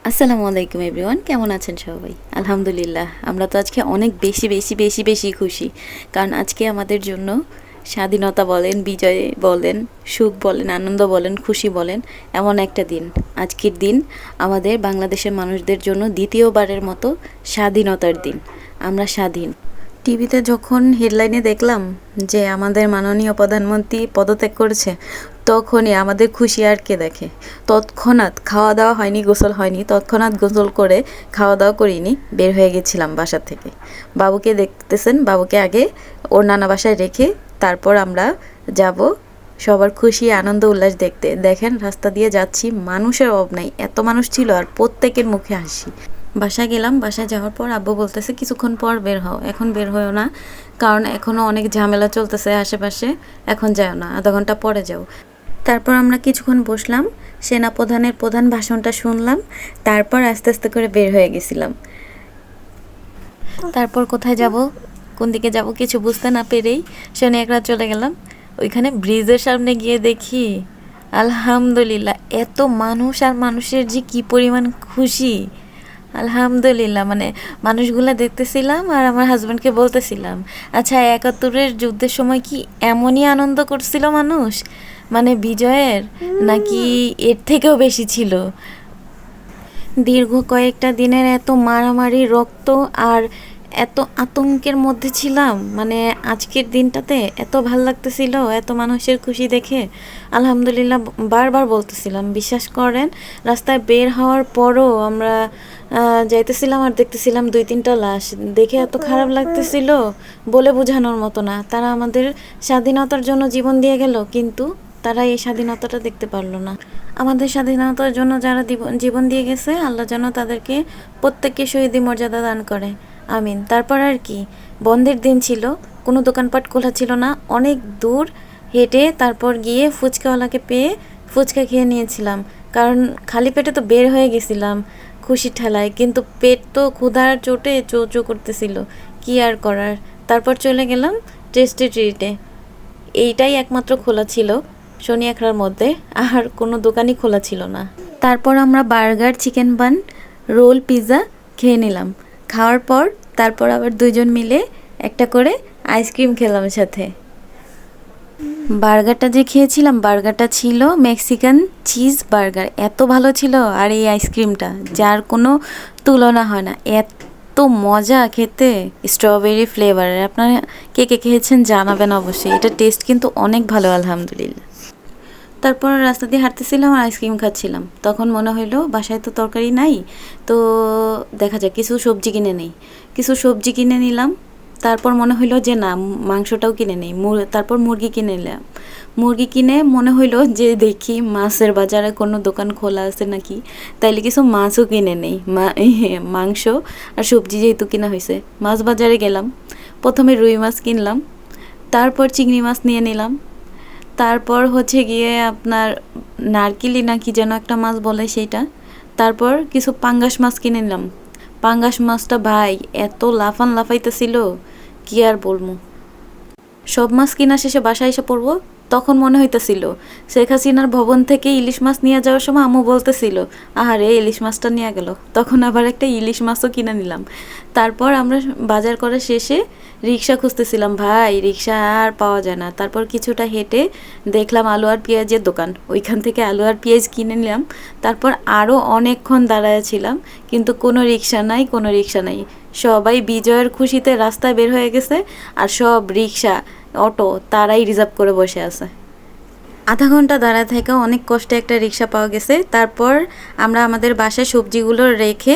আসসালামু আলাইকুম এভরিওয়ান, কেমন আছেন সবাই? আলহামদুলিল্লাহ, আমরা তো আজকে অনেক বেশি বেশি বেশি বেশি খুশি। কারণ আজকে আমাদের জন্য স্বাধীনতা বলেন, বিজয় বলেন, সুখ বলেন, আনন্দ বলেন, খুশি বলেন, এমন একটা দিন। আজকের দিন আমাদের বাংলাদেশের মানুষদের জন্য দ্বিতীয়বারের মতো স্বাধীনতার দিন। আমরা স্বাধীন। টিভিতে যখন হেডলাইনে দেখলাম যে আমাদের মাননীয় প্রধানমন্ত্রী পদত্যাগ করেছে, তখনই আমাদের খুশি আর কে দেখে। তৎক্ষণাৎ খাওয়া দাওয়া হয়নি, গোসল হয়নি, তৎক্ষণাৎ গোসল করে খাওয়া দাওয়া করিনি, বের হয়ে গেছিলাম বাসা থেকে। বাবুকে দেখতেছেন, বাবুকে আগে ওর নানা বাসায় রেখে তারপর আমরা যাব সবার খুশি আনন্দ উল্লাস দেখতে। দেখেন রাস্তা দিয়ে যাচ্ছি, মানুষের অভাব নাই, এত মানুষ ছিল আর প্রত্যেকের মুখে হাসি। বাসায় গেলাম, বাসায় যাওয়ার পর আব্বু বলতেছে কিছুক্ষণ পর বের হও, এখন বের হও না, কারণ এখনও অনেক ঝামেলা চলতেছে আশেপাশে, এখন যাও না, আধা ঘন্টা পরে যাও। তারপর আমরা কিছুক্ষণ বসলাম, সেনাপ্রধানের প্রধান ভাষণটা শুনলাম, তারপর আস্তে আস্তে করে বের হয়ে গেছিলাম। তারপর কোথায় যাব, কোন দিকে যাব কিছু বুঝতে না পেরেই শনি এক রাত চলে গেলাম। ওইখানে ব্রিজের সামনে গিয়ে দেখি আলহামদুলিল্লাহ এত মানুষ, আর মানুষের যে কি পরিমাণ খুশি, আলহামদুলিল্লাহ। মানে মানুষগুলা দেখতেছিলাম আর আমার হাজব্যান্ডকে বলতেছিলাম, আচ্ছা ৭১-এর যুদ্ধের সময় কি এমনই আনন্দ করছিল মানুষ, মানে বিজয়ের, নাকি এর থেকেও বেশি ছিল? দীর্ঘ কয়েকটা দিনের এত মারামারি, রক্ত আর এত আতঙ্কের মধ্যে ছিলাম, মানে আজকের দিনটাতে এত ভাল লাগতেছিল, এত মানুষের খুশি দেখে আলহামদুলিল্লাহ। বারবার বলতেছিলাম, বিশ্বাস করেন রাস্তায় বের হওয়ার পরও আমরা যাইতেছিলাম আর দেখতেছিলাম ২-৩টা লাশ, দেখে এত খারাপ লাগতেছিল বলে বোঝানোর মতো না। তারা আমাদের স্বাধীনতার জন্য জীবন দিয়ে গেল, কিন্তু তারা এই স্বাধীনতাটা দেখতে পারলো না। আমাদের স্বাধীনতার জন্য যারা জীবন দিয়ে গেছে, আল্লাহ যেন তাদেরকে প্রত্যেককে শহীদি মর্যাদা দান করে, আমিন। তারপর আর কি, বন্ধের দিন ছিল, কোনো দোকানপাট খোলা ছিল না, অনেক দূর হেঁটে তারপর গিয়ে ফুচকাওয়ালাকে পেয়ে ফুচকা খেয়ে নিয়েছিলাম, কারণ খালি পেটে তো বের হয়ে গেছিলাম খুশির ঠেলায়, কিন্তু পেট তো ক্ষুধার চোটে চো চো করতেছিল, কি আর করার। তারপর চলে গেলাম টেস্টি ট্রিটে, এইটাই একমাত্র খোলা ছিল শনি একরার মধ্যে, আর কোনো দোকানই খোলা ছিল না। তারপর আমরা burger, chicken bun, roll, pizza খেয়ে নিলাম। খাওয়ার পর তারপর আবার দুইজন মিলে একটা করে আইসক্রিম খেলাম সাথে। বার্গারটা যে খেয়েছিলাম, বার্গারটা ছিল মেক্সিকান চিজ বার্গার, এত ভালো ছিল, আর এই আইসক্রিমটা যার কোনো তুলনা হয় না, এত মজা খেতে, স্ট্রবেরি ফ্লেভারের। আপনারা কে কে খেয়েছেন জানাবেন অবশ্যই, এটা টেস্ট কিন্তু অনেক ভালো আলহামদুলিল্লাহ। তারপর রাস্তা দিয়ে হাঁটতেছিলাম আর আইসক্রিম খাচ্ছিলাম, তখন মনে হইলো বাসায় তো তরকারি নাই, তো দেখা যায় কিছু সবজি কিনে নেই। কিছু সবজি কিনে নিলাম, তারপর মনে হইলো যে না, মাংসটাও কিনে নেই। তারপর মুরগি কিনে নিলাম। মুরগি কিনে মনে হইলো যে দেখি মাছের বাজারে কোনো দোকান খোলা আছে নাকি, তাইলে কিছু মাছও কিনে নেই। মাংস আর সবজি যেহেতু কিনা হয়েছে, মাছ বাজারে গেলাম, প্রথমে রুই মাছ কিনলাম, তারপর চিংড়ি মাছ নিয়ে নিলাম, তারপর হচ্ছে গিয়ে আপনার নারকেলি না কি যেন একটা মাছ বলে সেইটা, তারপর কিছু পাঙ্গাস মাছ কিনে নিলাম। পাঙ্গাস মাছটা ভাই এত লাফাইতেছিল, কি আর বলবো। সব মাছ কিনা শেষে বাসায় এসে পড়বো, তখন মনে হইতেছিল শেখ হাসিনার ভবন থেকে ইলিশ মাছ নিয়ে যাওয়ার সময় আম্মু বলতেছিল, আহারে ইলিশ মাছটা নিয়ে গেল, তখন আবার একটা ইলিশ মাছও কিনে নিলাম। তারপর আমরা বাজার করা শেষে রিক্সা খুঁজতেছিলাম, ভাই রিক্সা আর পাওয়া যায় না। তারপর কিছুটা হেঁটে দেখলাম আলু আর পেঁয়াজের দোকান, ওইখান থেকে আলু আর পেঁয়াজ কিনে নিলাম। তারপর আরও অনেকক্ষণ দাঁড়ায় ছিলাম, কিন্তু কোনো রিক্সা নাই, কোনো রিক্সা নাই। সবাই বিজয়ের খুশিতে রাস্তায় বের হয়ে গেছে, আর সব রিক্সা, অটো তারাই রিজার্ভ করে বসে আছে। আধা ঘন্টা দাঁড়ায় থেকে অনেক কষ্টে একটা রিক্সা পাওয়া গেছে। তারপর আমরা আমাদের বাসায় সবজিগুলো রেখে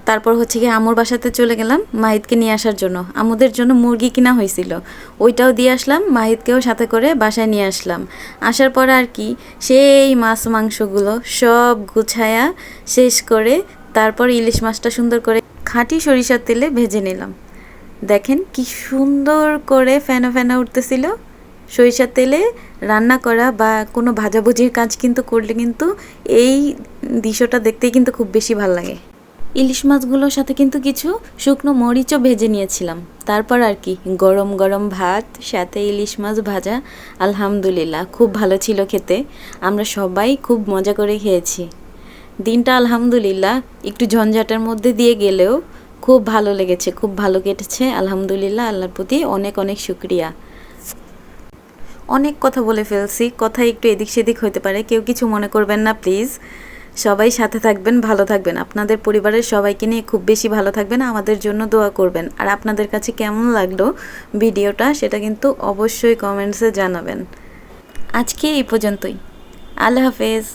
তারপর হচ্ছে কি আম্মুর বাসাতে চলে গেলাম মাহিদকে নিয়ে আসার জন্য। আম্মুদের জন্য মুরগি কিনা হয়েছিল, ওইটাও দিয়ে আসলাম, মাহিদকেও সাথে করে বাসায় নিয়ে আসলাম। আসার পর আর কি সেই মাছ মাংসগুলো সব গুছায়া শেষ করে তারপর ইলিশ মাছটা সুন্দর করে খাঁটি সরিষার তেলে ভেজে নিলাম। দেখেন কি সুন্দর করে ফেনা ফেনা উঠতেছিল। সরিষার তেলে রান্না করা বা কোনো ভাজাভুজির কাজ কিন্তু করলে কিন্তু এই দৃশ্যটা দেখতেই কিন্তু খুব বেশি ভালো লাগে। ইলিশ মাছগুলোর সাথে কিন্তু কিছু শুকনো মরিচও ভেজে নিয়েছিলাম। তারপর আর কি গরম গরম ভাত, সাথে ইলিশ মাছ ভাজা, আলহামদুলিল্লাহ খুব ভালো ছিল খেতে। আমরা সবাই খুব মজা করে খেয়েছি। দিনটা আলহামদুলিল্লাহ একটু ঝঞ্ঝাটের মধ্যে দিয়ে গেলেও খুব ভালো লেগেছে, খুব ভালো কেটেছে আলহামদুলিল্লাহ। আল্লাহর প্রতি অনেক অনেক শুকরিয়া। অনেক কথা বলে ফেলছি, কথা একটু এদিক সেদিক হতে পারে, কেউ কিছু মনে করবেন না প্লিজ। সবাই সাথে থাকবেন, ভালো থাকবেন, আপনাদের পরিবারের সবাইকে নিয়ে খুব বেশি ভালো থাকবেন, আমাদের জন্য দোয়া করবেন। আর আপনাদের কাছে কেমন লাগলো ভিডিওটা সেটা কিন্তু অবশ্যই কমেন্টসে জানাবেন। আজকে এই পর্যন্তই, আল্লাহ হাফেজ।